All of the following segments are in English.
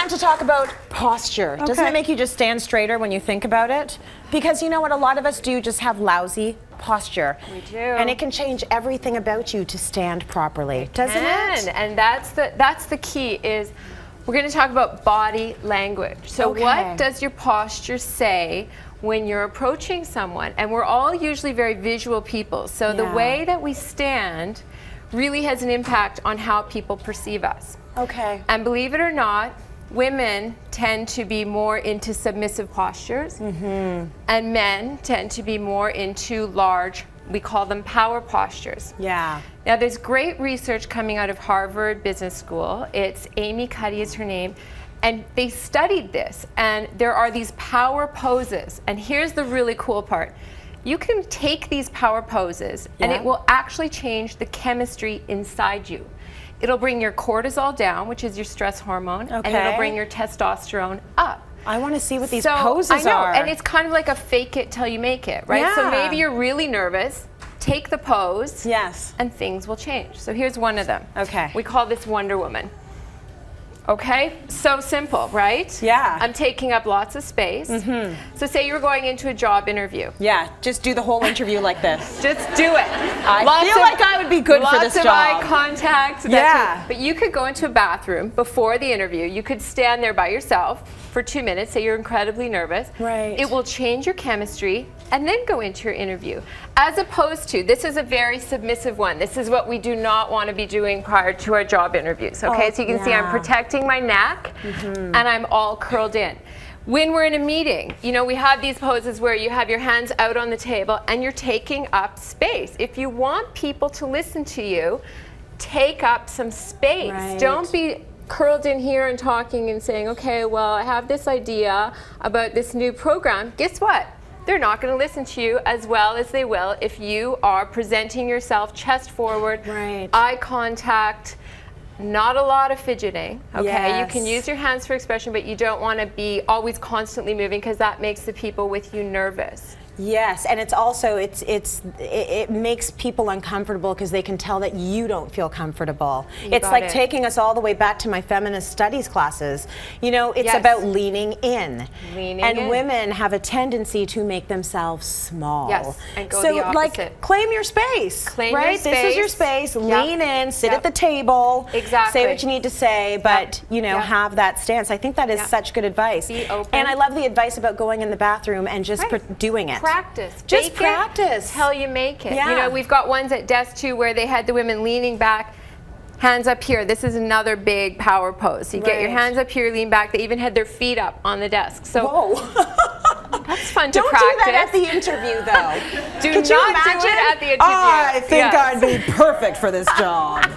time to talk about posture. Okay. Doesn't it make you just stand straighter when you think about it? Because you know what, a lot of us do just have lousy posture. We do. And it can change everything about you to stand properly, doesn't it? And that's the key is we're going to talk about body language. So what does your posture say when you're approaching someone? And we're all usually very visual people. So the way that we stand really has an impact on how people perceive us. Okay. And believe it or not, women tend to be more into submissive postures, and men tend to be more into large, we call them power postures. Yeah. Now there's great research coming out of Harvard Business School. It's Amy Cuddy is her name. And they studied this, and there are these power poses. And here's the really cool part. You can take these power poses and it will actually change the chemistry inside you. It'll bring your cortisol down, which is your stress hormone, and it'll bring your testosterone up. I want to see what these poses are. And it's kind of like a fake it till you make it, right? Yeah. So maybe you're really nervous, take the pose, yes, and things will change. So here's one of them. Okay. We call this Wonder Woman. Okay, so simple, right? Yeah. I'm taking up lots of space. So say you're going into a job interview. Yeah, just do the whole interview like this. Just do it. I feel like I would be good for this job. Lots of eye contact. Yeah. But you could go into a bathroom before the interview. You could stand there by yourself for 2 minutes, say you're incredibly nervous. Right. It will change your chemistry and then go into your interview. As opposed to, this is a very submissive one. This is what we do not want to be doing prior to our job interviews. Okay, so you can see I'm protecting my neck and I'm all curled in. When we're in a meeting, you know, we have these poses where you have your hands out on the table and you're taking up space. If you want people to listen to you, take up some space. Right. Don't be curled in here and talking and saying, okay, well, I have this idea about this new program. Guess what? They're not going to listen to you as well as they will if you are presenting yourself chest forward, eye contact, not a lot of fidgeting, okay? You can use your hands for expression, but you don't want to be always constantly moving because that makes the people with you nervous. Yes, and it's also it makes people uncomfortable because they can tell that you don't feel comfortable. It's like taking us all the way back to my feminist studies classes. You know, it's about leaning in. And women have a tendency to make themselves small. Yes, and go so the opposite. Like claim your space. Claim your space. This is your space. Lean in, sit at the table. Exactly. Say what you need to say, but you know, have that stance. I think that is such good advice. Be open. And I love the advice about going in the bathroom and just doing it. Practice. Just practice. Till you make it. Yeah. You know, we've got ones at desk too where they had the women leaning back, hands up here. This is another big power pose. So you get your hands up here, lean back. They even had their feet up on the desk. So that's fun to practice. Don't do that at the interview, though. Could you imagine? Do it at the interview. I think I'd be perfect for this job.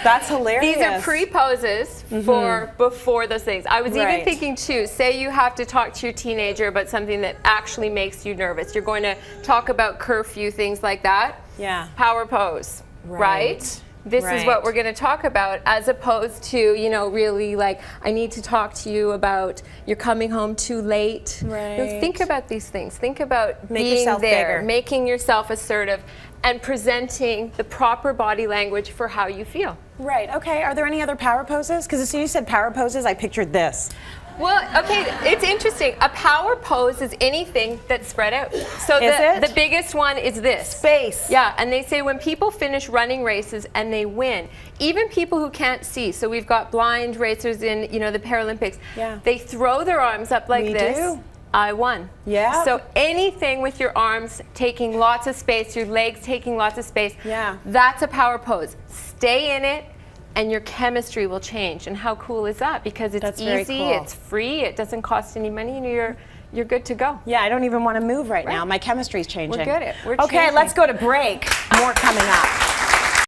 That's hilarious. These are pre-poses for before those things. I was even thinking too, say you have to talk to your teenager about something that actually makes you nervous. You're going to talk about curfew, things like that. Yeah. Power pose, right? This is what we're going to talk about, as opposed to, you know, really like, I need to talk to you about you're coming home too late. Right. You know, think about these things. Think about being yourself there, bigger. making yourself assertive, and presenting the proper body language for how you feel. Right, okay. Are there any other power poses? Because as soon as you said power poses, I pictured this. Well, okay, it's interesting. A power pose is anything that's spread out. So the biggest one is this. Space. Yeah, and they say when people finish running races and they win, even people who can't see, so we've got blind racers in, you know, the Paralympics, they throw their arms up like this. I won. Yeah. So anything with your arms taking lots of space, your legs taking lots of space, that's a power pose. Stay in it, and your chemistry will change. And how cool is that? Because it's easy, it's free, it doesn't cost any money, and you're good to go. Yeah, I don't even want to move right now. My chemistry's changing. We're good at it. Okay, let's go to break. More coming up.